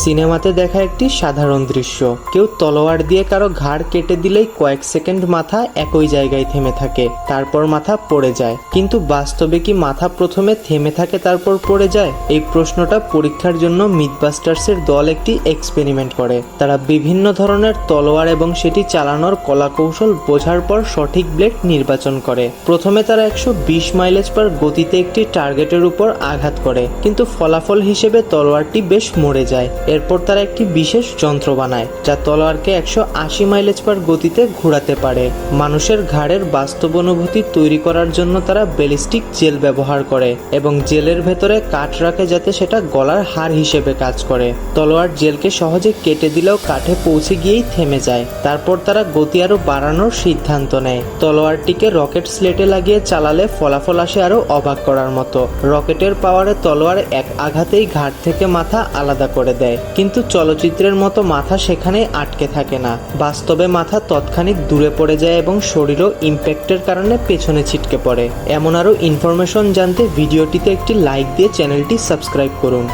সিনেমাতে দেখা একটি সাধারণ দৃশ্য। কেউ তলোয়ার দিয়ে কারো ঘাড় কেটে দিলেই কয়েক সেকেন্ড মাথা একই জায়গায় থেমে থাকে, তারপর মাথা পড়ে যায়। কিন্তু বাস্তবে কি মাথা প্রথমে থেমে থাকে তারপর পড়ে যায়? এই প্রশ্নটা পরীক্ষার জন্য মিথবাস্টার্সের দল একটি এক্সপেরিমেন্ট করে। তারা বিভিন্ন ধরনের তলোয়ার এবং সেটি চালানোর কলাকৌশল বোঝার পর সঠিক ব্লেড নির্বাচন করে। প্রথমে তারা 120 মাইলেজ পার গতিতে একটি টার্গেটের উপর আঘাত করে, কিন্তু ফলাফল হিসেবে তলোয়ারটি বেশ মরে যায়। এরপর তারা একটি বিশেষ যন্ত্র বানায় যা তলোয়ারকে 180 মাইলেজ পার গতিতে ঘোরাতে পারে। মানুষের ঘাড়ের বাস্তব অনুভূতি তৈরি করার জন্য তারা ব্যালিস্টিক জেল ব্যবহার করে এবং জেলের ভেতরে কাঠ রাখে যাতে সেটা গলার হাড় হিসেবে কাজ করে। তলোয়ার জেলকে সহজে কেটে দিলেও কাঠে পৌঁছে গিয়েই থেমে যায়। তারপর তারা গতি আরো বাড়ানোর সিদ্ধান্ত নেয়। তলোয়ারটিকে রকেট স্লেটে লাগিয়ে চালালে ফলাফল আসে আরো অবাক করার মতো। রকেটের পাওয়ারে তলোয়ার এক আঘাতেই ঘাড় থেকে মাথা আলাদা করে দেয়। কিন্তু চলচ্চিত্রের মতো মাথা সেখানেই আটকে থাকে না। বাস্তবে মাথা তৎক্ষণিক দূরে পড়ে যায় এবং শরীরও ইম্প্যাক্টের কারণে পেছনে ছিটকে পড়ে। এমন আরও ইনফরমেশন জানতে ভিডিওটিতে একটি লাইক দিয়ে চ্যানেলটি সাবস্ক্রাইব করুন।